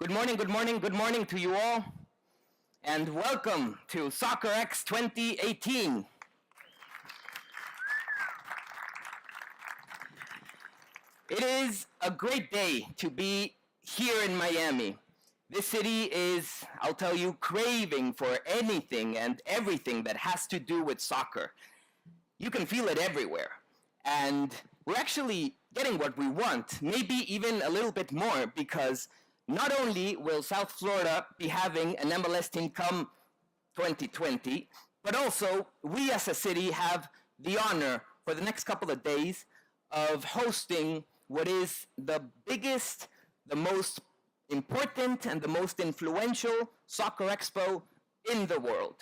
Good morning, good morning, good morning to you all, and welcome to Soccerex 2018. It is a great day to be here in Miami. This city is, I'll tell you, craving for anything and everything that has to do with soccer. You can feel it everywhere. And we're actually getting what we want, maybe even a little bit more, because not only will South Florida be having an MLS team come 2020, but also we as a city have the honor for the next couple of days of hosting what is the biggest, the most important, and the most influential soccer expo in the world.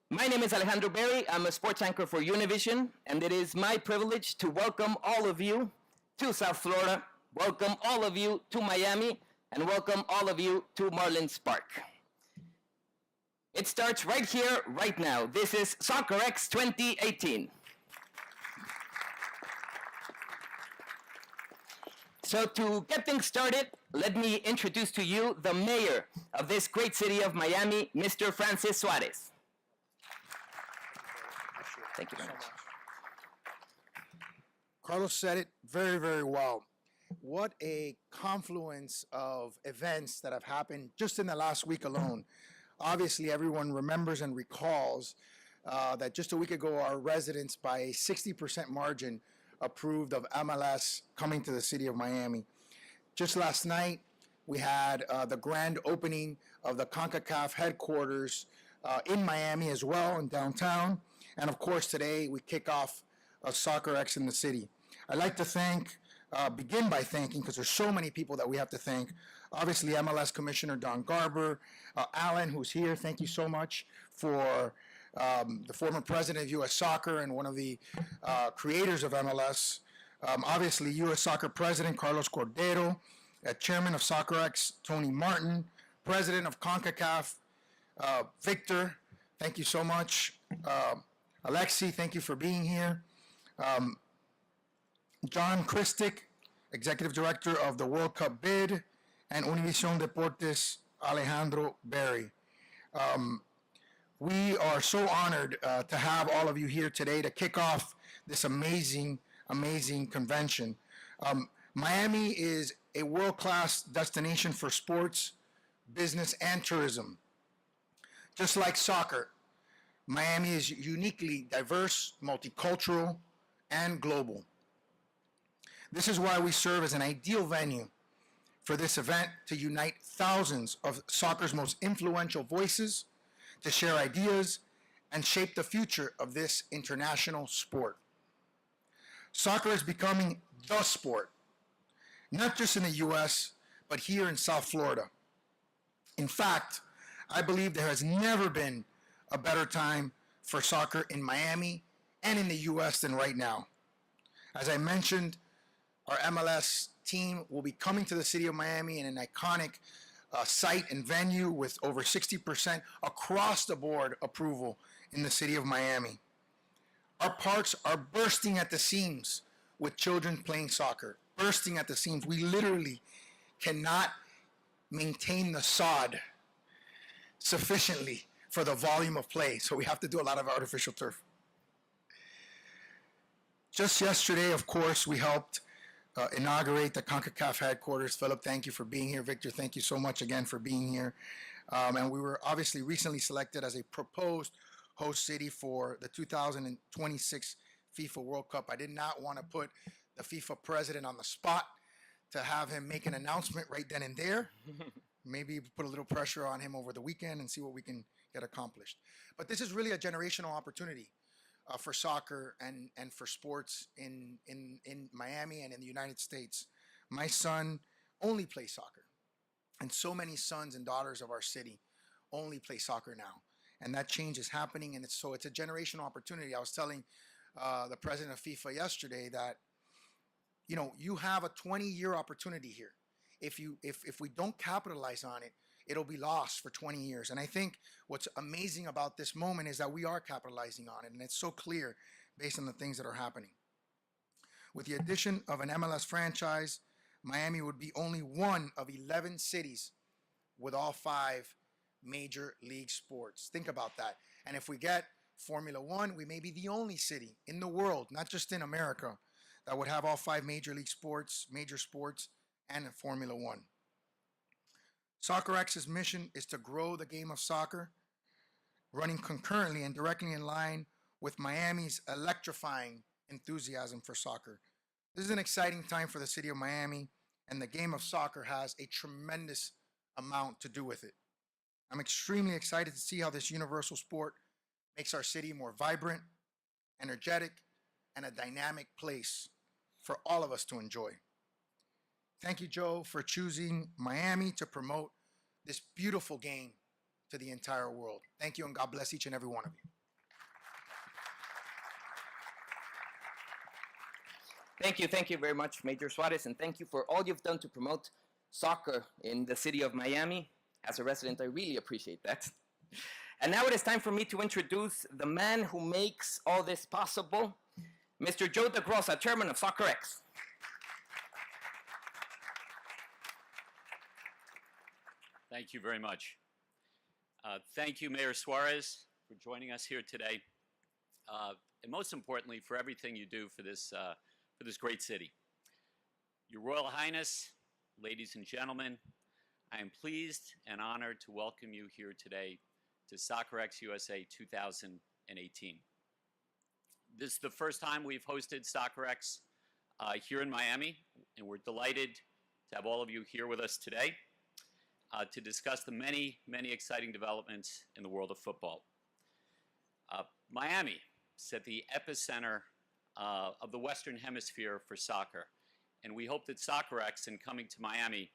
My name is Alejandro Berry. I'm a sports anchor for Univision, and it is my privilege to welcome all of you to South Florida, welcome all of you to Miami, and welcome all of you to Marlins Park. It starts right here, right now. This is Soccerex 2018. So to get things started, let me introduce to you the mayor of this great city of Miami, Mr. Francis Suarez. Thank you very much. Carlos said it very, very well. What a confluence of events that have happened just in the last week alone. Obviously, everyone remembers and recalls that just a week ago, our residents, by a 60% margin, approved of MLS coming to the city of Miami. Just last night, we had the grand opening of the CONCACAF headquarters in Miami as well, in downtown. And of course, today we kick off Soccerex in the city. I'd like to begin by thanking, because there's so many people that we have to thank. Obviously, MLS Commissioner Don Garber, Alan, who's here. Thank you so much for the former president of U.S. Soccer and one of the creators of MLS. Obviously, U.S. Soccer President Carlos Cordero, Chairman of Soccerex Tony Martin, President of CONCACAF Victor. Thank you so much. Alexi, thank you for being here. John Christic, Executive Director of the World Cup Bid, and Univision Deportes, Alejandro Berry. We are so honored to have all of you here today to kick off this amazing convention. Miami is a world-class destination for sports, business, and tourism. Just like soccer, Miami is uniquely diverse, multicultural, and global. This is why we serve as an ideal venue for this event to unite thousands of soccer's most influential voices to share ideas and shape the future of this international sport. Soccer is becoming the sport, not just in the U.S., but here in South Florida. In fact, I believe there has never been a better time for soccer in Miami and in the U.S. than right now. As I mentioned, our MLS team will be coming to the city of Miami in an iconic site and venue with over 60% across the board approval in the city of Miami. Our parks are bursting at the seams with children playing soccer, bursting at the seams. We literally cannot maintain the sod sufficiently for the volume of play, so we have to do a lot of artificial turf. Just yesterday, of course, we helped inaugurate the CONCACAF headquarters. Philip, thank you for being here. Victor, thank you so much again for being here. And we were obviously recently selected as a proposed host city for the 2026 FIFA World Cup. I did not want to put the FIFA president on the spot to have him make an announcement right then and there. Maybe put a little pressure on him over the weekend and see what we can get accomplished. But this is really a generational opportunity for soccer and for sports in Miami and in the United States. My son only plays soccer, and so many sons and daughters of our city only play soccer now, and that change is happening, and it's a generational opportunity. I was telling the president of FIFA yesterday that you have a 20-year opportunity here. If we don't capitalize on it, it'll be lost for 20 years. And I think what's amazing about this moment is that we are capitalizing on it, and it's so clear based on the things that are happening. With the addition of an MLS franchise, Miami would be only one of 11 cities with all 5 major league sports. Think about that. And if we get Formula One, we may be the only city in the world, not just in America, that would have all 5 major league sports, major sports, and Formula One. Soccerex's mission is to grow the game of soccer, running concurrently and directly in line with Miami's electrifying enthusiasm for soccer. This is an exciting time for the city of Miami, and the game of soccer has a tremendous amount to do with it. I'm extremely excited to see how this universal sport makes our city more vibrant, energetic, and a dynamic place for all of us to enjoy. Thank you, Joe, for choosing Miami to promote this beautiful game to the entire world. Thank you, and God bless each and every one of you. Thank you very much, Major Suarez, and thank you for all you've done to promote soccer in the city of Miami. As a resident, I really appreciate that. And now it is time for me to introduce the man who makes all this possible, Mr. Joe DeGrossa, Chairman of Soccerex. Thank you very much. Thank you, Mayor Suarez, for joining us here today, and most importantly, for everything you do for this great city. Your Royal Highness, ladies and gentlemen, I am pleased and honored to welcome you here today to Soccerex USA 2018. This is the first time we've hosted Soccerex here in Miami, and we're delighted to have all of you here with us today to discuss the many, many exciting developments in the world of football. Miami is at the epicenter of the Western Hemisphere for soccer, and we hope that Soccerex, in coming to Miami,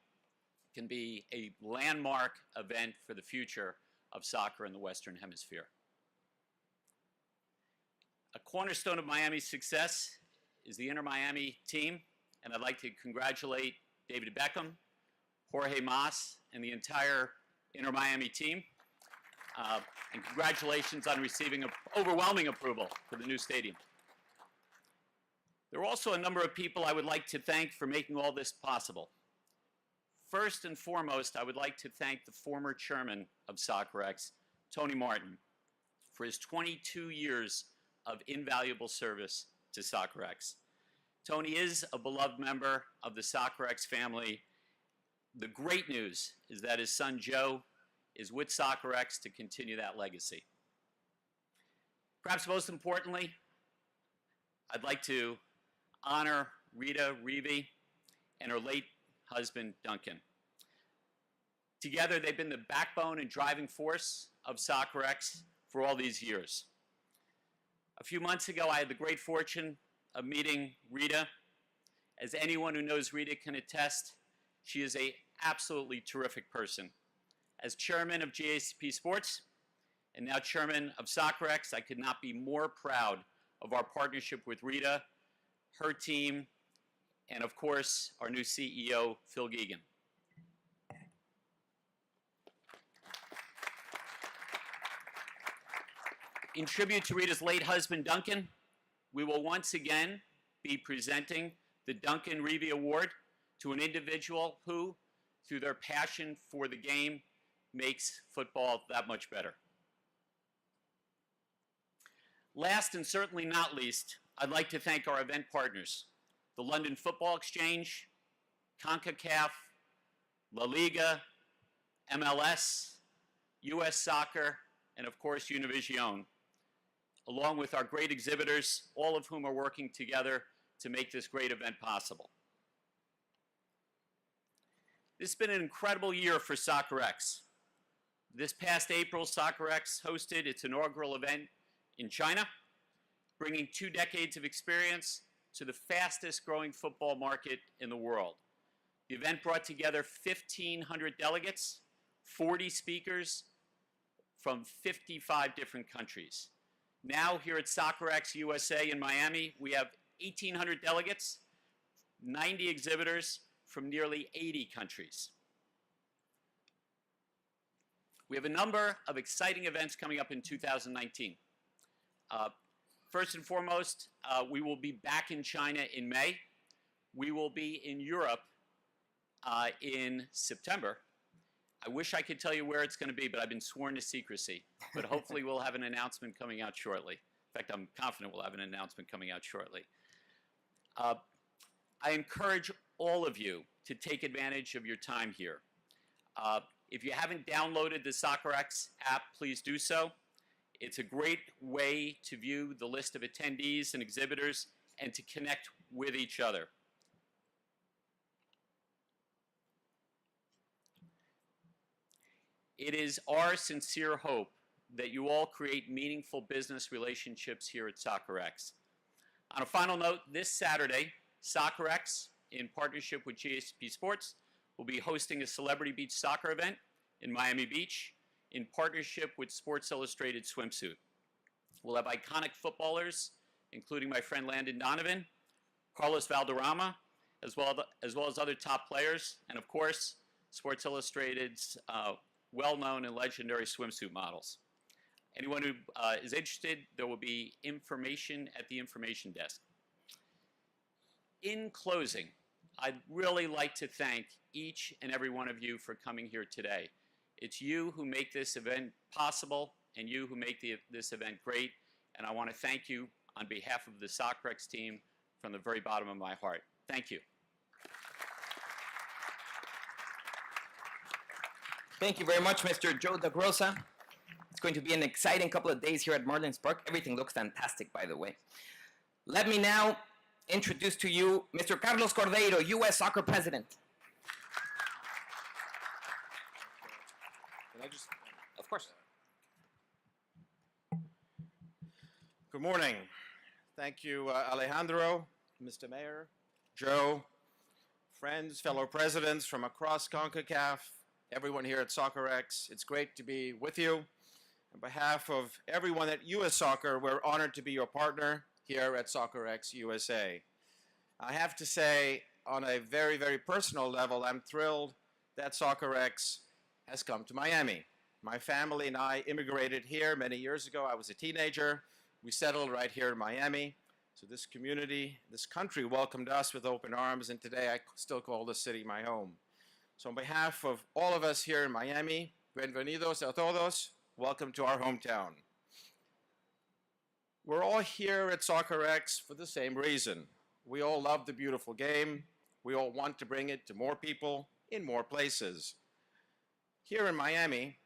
can be a landmark event for the future of soccer in the Western Hemisphere. A cornerstone of Miami's success is the Inter Miami team, and I'd like to congratulate David Beckham, Jorge Mas, and the entire Inter Miami team. And congratulations on receiving overwhelming approval for the new stadium. There are also a number of people I would like to thank for making all this possible. First and foremost, I would like to thank the former chairman of Soccerex, Tony Martin, for his 22 years of invaluable service to Soccerex. Tony is a beloved member of the Soccerex family. The great news is that his son Joe is with Soccerex to continue that legacy. Perhaps most importantly, I'd like to honor Rita Reevy and her late husband, Duncan. Together, they've been the backbone and driving force of Soccerex for all these years. A few months ago, I had the great fortune of meeting Rita. As anyone who knows Rita can attest, she is an absolutely terrific person. As chairman of GACP Sports and now chairman of Soccerex, I could not be more proud of our partnership with Rita, her team, and of course, our new CEO, Phil Geoghegan. In tribute to Rita's late husband, Duncan, we will once again be presenting the Duncan Reevy Award to an individual who, through their passion for the game, makes football that much better. Last and certainly not least, I'd like to thank our event partners, the London Football Exchange, CONCACAF, La Liga, MLS, US Soccer, and of course Univision, along with our great exhibitors, all of whom are working together to make this great event possible. This has been an incredible year for Soccerex. This past April, Soccerex hosted its inaugural event in China, bringing 2 decades of experience to the fastest growing football market in the world. The event brought together 1,500 delegates, 40 speakers from 55 different countries. Now here at Soccerex USA in Miami, we have 1,800 delegates, 90 exhibitors from nearly 80 countries. We have a number of exciting events coming up in 2019. First and foremost, we will be back in China in May. We will be in Europe in September. I wish I could tell you where it's going to be, but I've been sworn to secrecy. But hopefully we'll have an announcement coming out shortly. In fact, I'm confident we'll have an announcement coming out shortly. I encourage all of you to take advantage of your time here. If you haven't downloaded the Soccerex app, please do so. It's a great way to view the list of attendees and exhibitors and to connect with each other. It is our sincere hope that you all create meaningful business relationships here at Soccerex. On a final note, this Saturday, Soccerex, in partnership with GSP Sports, will be hosting a Celebrity Beach Soccer event in Miami Beach in partnership with Sports Illustrated Swimsuit. We'll have iconic footballers, including my friend Landon Donovan, Carlos Valderrama, as well as other top players, and of course, Sports Illustrated's well-known and legendary swimsuit models. Anyone who is interested, there will be information at the information desk. In closing, I'd really like to thank each and every one of you for coming here today. It's you who make this event possible and you who make this event great, and I want to thank you on behalf of the Soccerex team from the very bottom of my heart. Thank you. Thank you very much, Mr. Joe DeGrosa. It's going to be an exciting couple of days here at Marlins Park. Everything looks fantastic, by the way. Let me now introduce to you Mr. Carlos Cordeiro, U.S. Soccer President. Can I just... Of course. Good morning. Thank you, Alejandro, Mr. Mayor, Joe, friends, fellow presidents from across CONCACAF, everyone here at Soccerex. It's great to be with you. On behalf of everyone at U.S. Soccer, we're honored to be your partner here at Soccerex USA. I have to say, on a very, very personal level, I'm thrilled that Soccerex has come to Miami. My family and I immigrated here many years ago. I was a teenager. We settled right here in Miami. So this community, this country welcomed us with open arms, and today I still call this city my home. So on behalf of all of us here in Miami, bienvenidos a todos, welcome to our hometown. We're all here at Soccerex for the same reason. We all love the beautiful game. We all want to bring it to more people in more places. Here in Miami,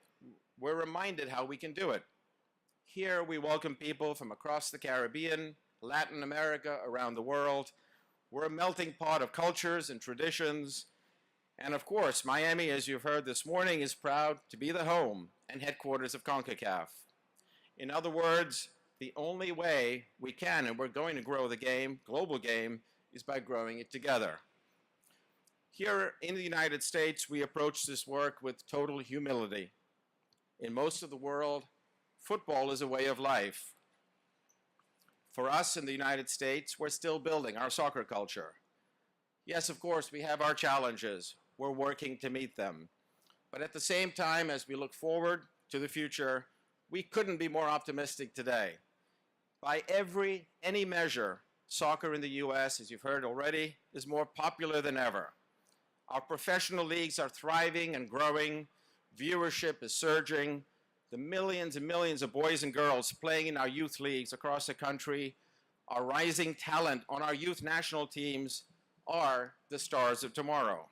we're reminded how we can do it. Here we welcome people from across the Caribbean, Latin America, around the world. We're a melting pot of cultures and traditions. And of course, Miami, as you've heard this morning, is proud to be the home and headquarters of CONCACAF. In other words, the only way we can, and we're going to grow the game, global game, is by growing it together. Here in the United States, we approach this work with total humility. In most of the world, football is a way of life. For us in the United States, we're still building our soccer culture. Yes, of course, we have our challenges. We're working to meet them. But at the same time, as we look forward to the future, we couldn't be more optimistic today. By any measure, soccer in the U.S., as you've heard already, is more popular than ever. Our professional leagues are thriving and growing. Viewership is surging. The millions and millions of boys and girls playing in our youth leagues across the country, our rising talent on our youth national teams are the stars of tomorrow.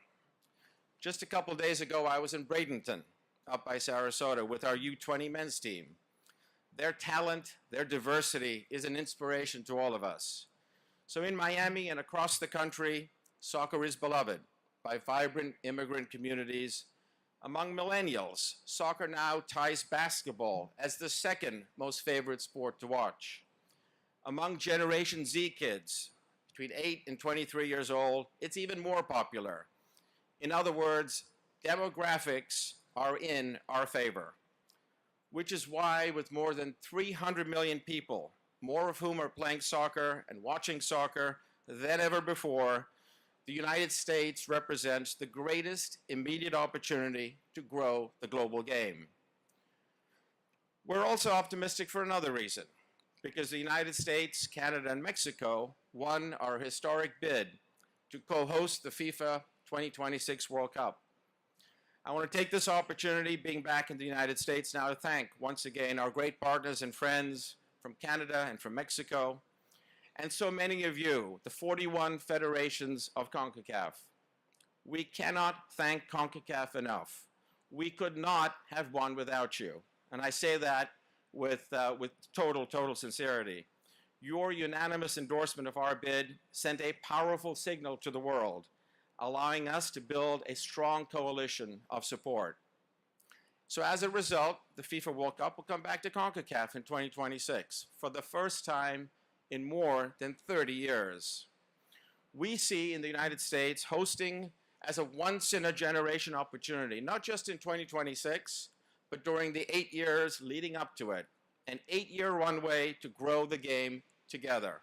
Just a couple days ago, I was in Bradenton, up by Sarasota, with our U20 men's team. Their talent, their diversity is an inspiration to all of us. So in Miami and across the country, soccer is beloved by vibrant immigrant communities. Among millennials, soccer now ties basketball as the second most favorite sport to watch. Among Generation Z kids, between 8 and 23 years old, it's even more popular. In other words, demographics are in our favor, which is why with more than 300 million people, more of whom are playing soccer and watching soccer than ever before, the United States represents the greatest immediate opportunity to grow the global game. We're also optimistic for another reason, because the United States, Canada, and Mexico won our historic bid to co-host the FIFA 2026 World Cup. I want to take this opportunity, being back in the United States now, to thank once again our great partners and friends from Canada and from Mexico, and so many of you, the 41 federations of CONCACAF. We cannot thank CONCACAF enough. We could not have won without you. And I say that with total sincerity. Your unanimous endorsement of our bid sent a powerful signal to the world, allowing us to build a strong coalition of support. So as a result, the FIFA World Cup will come back to CONCACAF in 2026 for the first time in more than 30 years. We see in the United States hosting as a once-in-a-generation opportunity, not just in 2026, but during the 8 years leading up to it, an 8-year runway to grow the game together.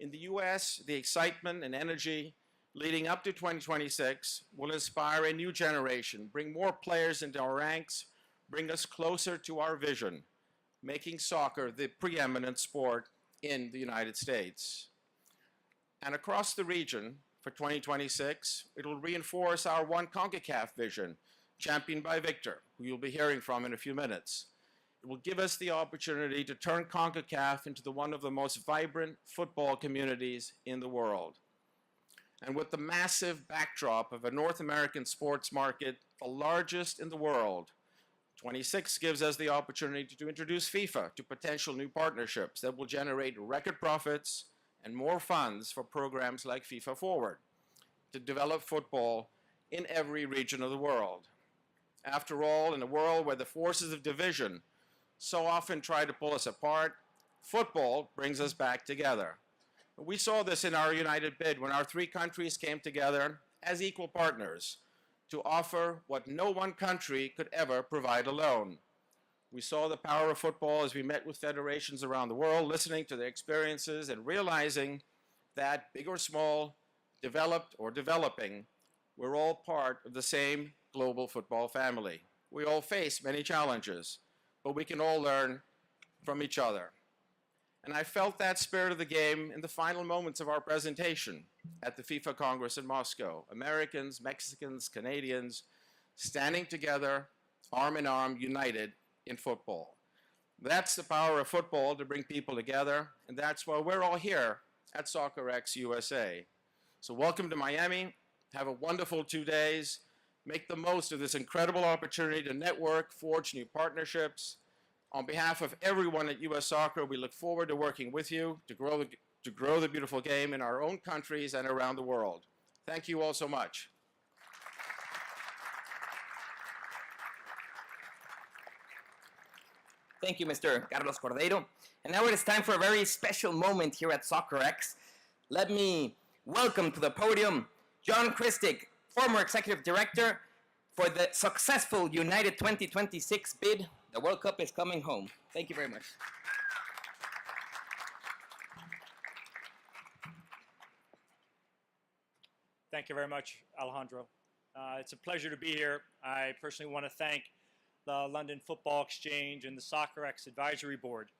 In the US, the excitement and energy leading up to 2026 will inspire a new generation, bring more players into our ranks, bring us closer to our vision, making soccer the preeminent sport in the United States. And across the region, for 2026, it will reinforce our One CONCACAF vision, championed by Victor, who you'll be hearing from in a few minutes. It will give us the opportunity to turn CONCACAF into one of the most vibrant football communities in the world. And with the massive backdrop of a North American sports market, the largest in the world, 26 gives us the opportunity to introduce FIFA to potential new partnerships that will generate record profits and more funds for programs like FIFA Forward to develop football in every region of the world. After all, in a world where the forces of division so often try to pull us apart, football brings us back together. We saw this in our united bid when our 3 countries came together as equal partners to offer what no one country could ever provide alone. We saw the power of football as we met with federations around the world, listening to their experiences and realizing that, big or small, developed or developing, we're all part of the same global football family. We all face many challenges, but we can all learn from each other. And I felt that spirit of the game in the final moments of our presentation at the FIFA Congress in Moscow. Americans, Mexicans, Canadians, standing together, arm in arm, united in football. That's the power of football, to bring people together, and that's why we're all here at Soccerex USA. So welcome to Miami. Have a wonderful 2 days. Make the most of this incredible opportunity to network, forge new partnerships. On behalf of everyone at US Soccer, we look forward to working with you to grow the beautiful game in our own countries and around the world. Thank you all so much. Thank you, Mr. Carlos Cordeiro. And now it is time for a very special moment here at Soccerex. Let me welcome to the podium John Christic, former Executive Director for the successful United 2026 bid. The World Cup is coming home. Thank you very much. Thank you very much, Alejandro. It's a pleasure to be here. I personally want to thank the London Football Exchange and the Soccerex Advisory Board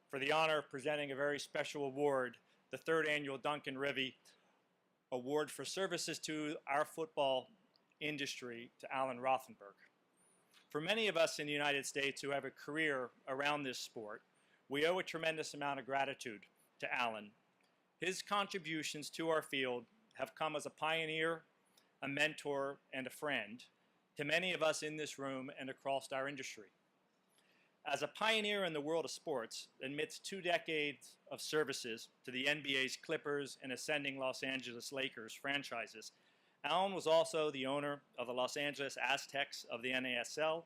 for the honor of presenting a very special award, the 3rd annual Duncan Rivy Award for Services to Our Football Industry to Alan Rothenberg. For many of us in the United States who have a career around this sport, we owe a tremendous amount of gratitude to Alan. His contributions to our field have come as a pioneer, a mentor, and a friend to many of us in this room and across our industry. As a pioneer in the world of sports, amidst 2 decades of services to the NBA's Clippers and ascending Los Angeles Lakers franchises, Alan was also the owner of the Los Angeles Aztecs of the NASL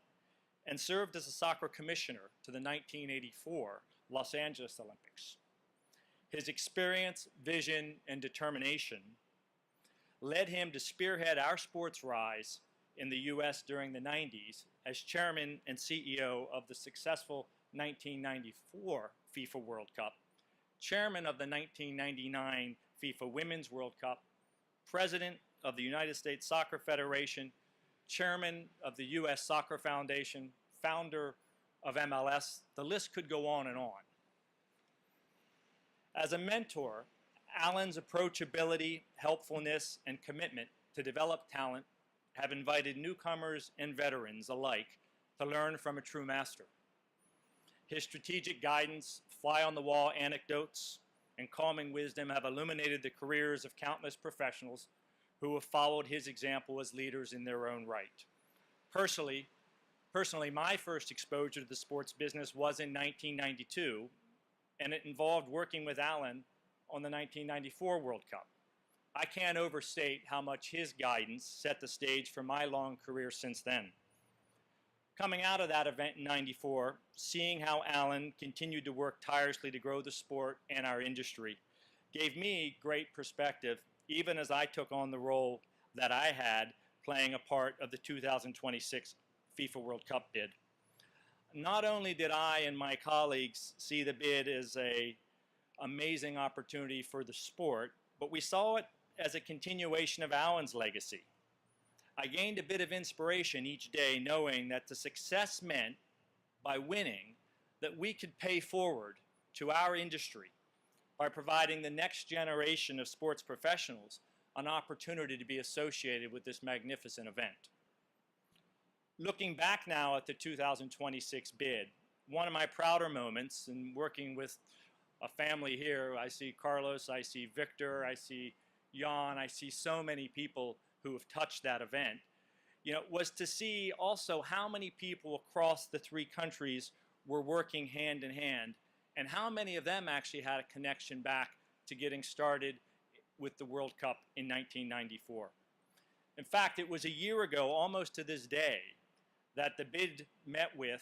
and served as a soccer commissioner to the 1984 Los Angeles Olympics. His experience, vision, and determination led him to spearhead our sport's rise in the U.S. during the 90s as chairman and CEO of the successful 1994 FIFA World Cup, chairman of the 1999 FIFA Women's World Cup, president of the United States Soccer Federation, chairman of the U.S. Soccer Foundation, founder of MLS. The list could go on and on. As a mentor, Alan's approachability, helpfulness, and commitment to develop talent have invited newcomers and veterans alike to learn from a true master. His strategic guidance, fly-on-the-wall anecdotes, and calming wisdom have illuminated the careers of countless professionals who have followed his example as leaders in their own right. Personally, my first exposure to the sports business was in 1992, and it involved working with Alan on the 1994 World Cup. I can't overstate how much his guidance set the stage for my long career since then. Coming out of that event in '94, seeing how Alan continued to work tirelessly to grow the sport and our industry gave me great perspective, even as I took on the role that I had playing a part of the 2026 FIFA World Cup bid. Not only did I and my colleagues see the bid as an amazing opportunity for the sport, but we saw it as a continuation of Alan's legacy. I gained a bit of inspiration each day knowing that the success meant, by winning, that we could pay forward to our industry by providing the next generation of sports professionals an opportunity to be associated with this magnificent event. Looking back now at the 2026 bid, one of my prouder moments in working with a family here, I see Carlos, I see Victor, I see Jan, I see so many people who have touched that event, was to see also how many people across the three countries were working hand in hand and how many of them actually had a connection back to getting started with the World Cup in 1994. In fact, it was a year ago, almost to this day, that the bid met with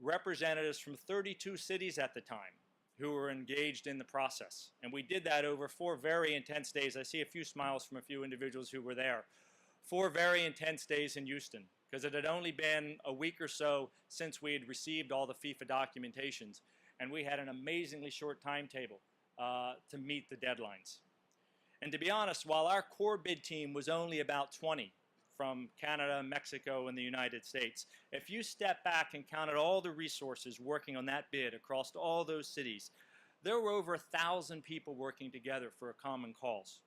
representatives from 32 cities at the time who were engaged in the process. And we did that over 4 very intense days. I see a few smiles from a few individuals who were there. 4 very intense days in Houston, because it had only been a week or so since we had received all the FIFA documentations, and we had an amazingly short timetable to meet the deadlines. And to be honest, while our core bid team was only about 20 from Canada, Mexico, and the United States, if you step back and counted all the resources working on that bid across all those cities, there were over 1,000 people working together for a common cause.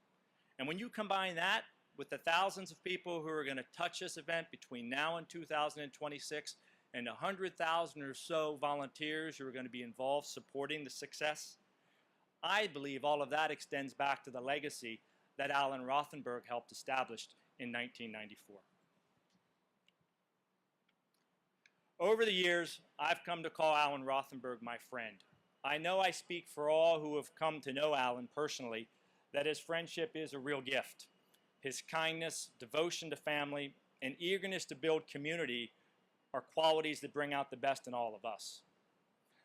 And when you combine that with the thousands of people who are going to touch this event between now and 2026, and 100,000 or so volunteers who are going to be involved supporting the success, I believe all of that extends back to the legacy that Alan Rothenberg helped establish in 1994. Over the years, I've come to call Alan Rothenberg my friend. I know I speak for all who have come to know Alan personally that his friendship is a real gift. His kindness, devotion to family, and eagerness to build community are qualities that bring out the best in all of us.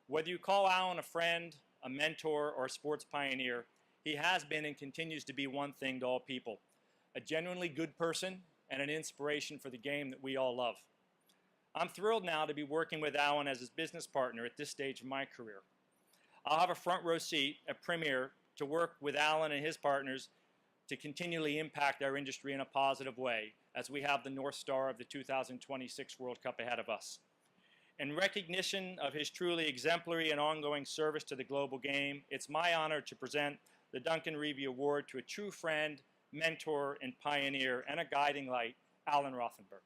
Whether you call Alan a friend, a mentor, or a sports pioneer, he has been and continues to be one thing to all people: a genuinely good person and an inspiration for the game that we all love. I'm thrilled now to be working with Alan as his business partner at this stage of my career. I'll have a front row seat at Premier to work with Alan and his partners to continually impact our industry in a positive way as we have the North Star of the 2026 World Cup ahead of us. In recognition of his truly exemplary and ongoing service to the global game, it's my honor to present the Duncan Reevy Award to a true friend, mentor, and pioneer, and a guiding light, Alan Rothenberg.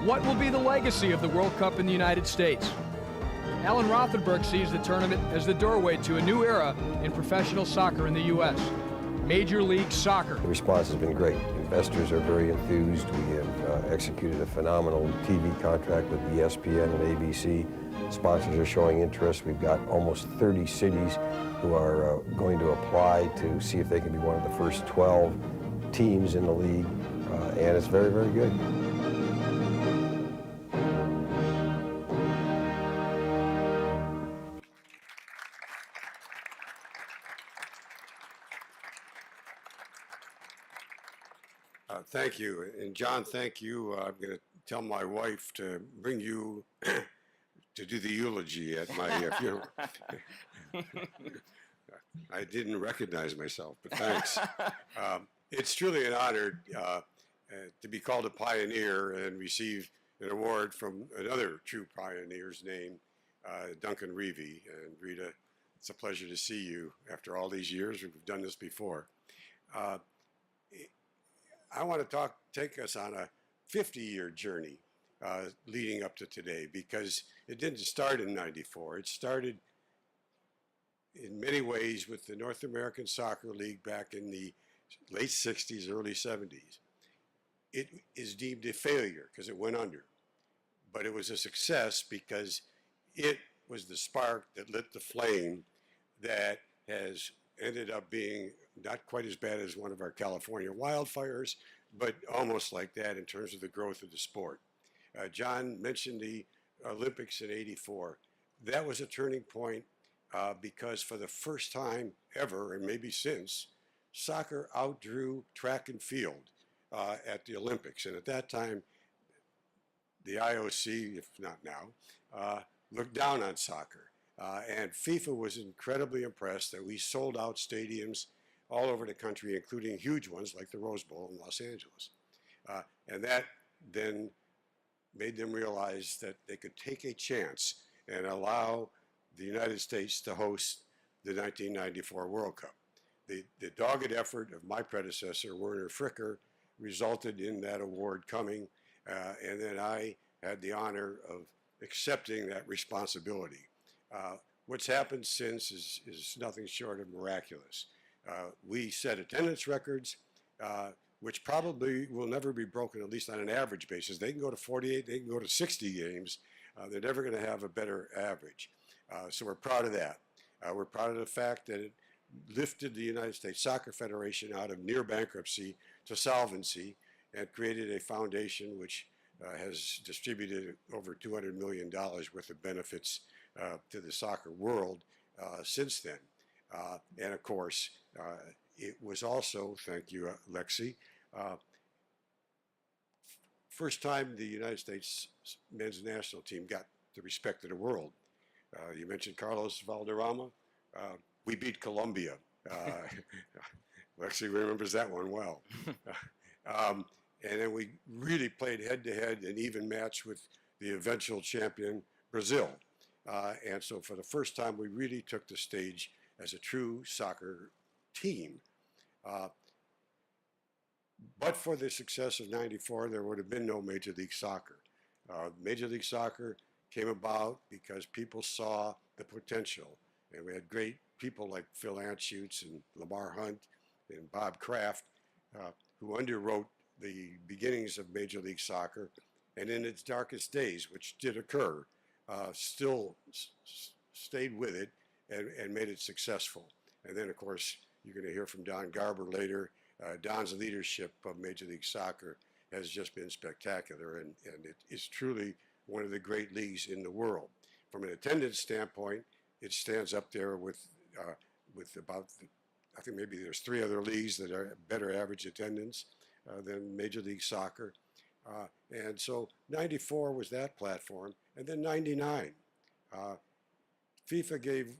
What will be the legacy of the World Cup in the United States? Alan Rothenberg sees the tournament as the doorway to a new era in professional soccer in the U.S. Major League Soccer. The response has been great. Investors are very enthused. We have executed a phenomenal TV contract with ESPN and ABC. Sponsors are showing interest. We've got almost 30 cities who are going to apply to see if they can be one of the first 12 teams in the league, and it's very, very good. Thank you. And John, thank you. I'm going to tell my wife to bring you to do the eulogy at my funeral. I didn't recognize myself, but thanks. It's truly an honor to be called a pioneer and receive an award from another true pioneer's name, Duncan Reevy. And Rita, it's a pleasure to see you after all these years. We've done this before. I want to take us on a 50-year journey leading up to today, because it didn't start in '94. It started in many ways with the North American Soccer League back in the late 60s, early 70s. It is deemed a failure because it went under, but it was a success because it was the spark that lit the flame that has ended up being not quite as bad as one of our California wildfires, but almost like that in terms of the growth of the sport. John mentioned the Olympics in '84. That was a turning point because for the first time ever, and maybe since, soccer outdrew track and field at the Olympics. And at that time, the IOC, if not now, looked down on soccer. And FIFA was incredibly impressed that we sold out stadiums all over the country, including huge ones like the Rose Bowl in Los Angeles. And that then made them realize that they could take a chance and allow the United States to host the 1994 World Cup. The dogged effort of my predecessor, Werner Fricker, resulted in that award coming, and then I had the honor of accepting that responsibility. What's happened since is nothing short of miraculous. We set attendance records, which probably will never be broken, at least on an average basis. They can go to 48, they can go to 60 games. They're never going to have a better average. So we're proud of that. We're proud of the fact that it lifted the United States Soccer Federation out of near bankruptcy to solvency and created a foundation which has distributed over $200 million worth of benefits to the soccer world since then. And of course, it was also, thank you, Lexi, first time the United States men's national team got the respect of the world. You mentioned Carlos Valderrama. We beat Colombia. Lexi remembers that one well. And then we really played head-to-head an even match with the eventual champion, Brazil. And so for the first time, we really took the stage as a true soccer team. But for the success of '94, there would have been no Major League Soccer. Major League Soccer came about because people saw the potential. And we had great people like Phil Anschutz and Lamar Hunt and Bob Kraft who underwrote the beginnings of Major League Soccer. And in its darkest days, which did occur, still stayed with it and made it successful. And then, of course, you're going to hear from Don Garber later. Don's leadership of Major League Soccer has just been spectacular, and it is truly one of the great leagues in the world. From an attendance standpoint, it stands up there with about, I think maybe there's 3 other leagues that are better average attendance than Major League Soccer. And so '94 was that platform. And then '99, FIFA gave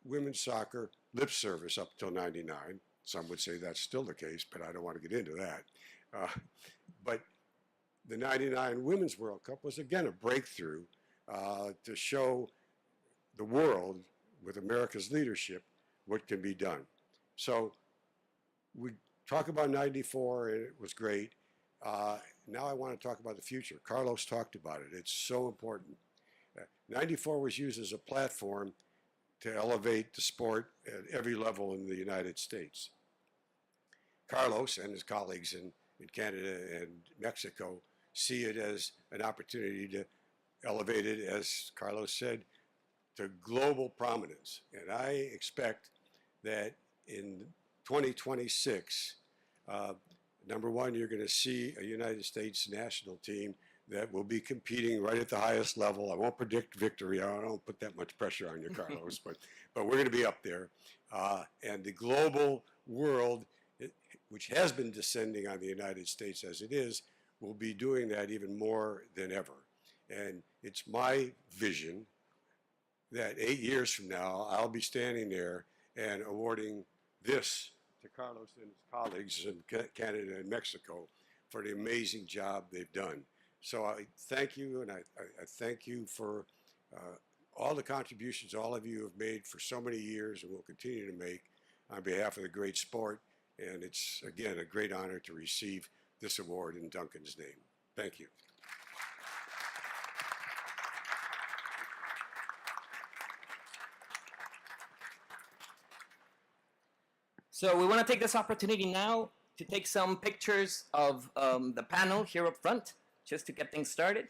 women's soccer lip service up till '99. Some would say that's still the case, but I don't want to get into that. But the '99 Women's World Cup was again a breakthrough to show the world, with America's leadership, what can be done. So we talk about '94, and it was great. now I want to talk about the future. Carlos talked about it. It's so important. 94 was used as a platform to elevate the sport at every level in the United States. Carlos and his colleagues in Canada and Mexico see it as an opportunity to elevate it, as Carlos said, to global prominence. And I expect that in 2026, number one, you're going to see a United States national team that will be competing right at the highest level. I won't predict victory. I don't put that much pressure on you, Carlos, but we're going to be up there. And the global world, which has been descending on the United States as it is, will be doing that even more than ever. And it's my vision that 8 years from now, I'll be standing there and awarding this to Carlos and his colleagues in Canada and Mexico for the amazing job they've done. So I thank you, and I thank you for all the contributions all of you have made for so many years and will continue to make on behalf of the great sport. And it's, again, a great honor to receive this award in Duncan's name. Thank you. So we want to take this opportunity now to take some pictures of the panel here up front, just to get things started.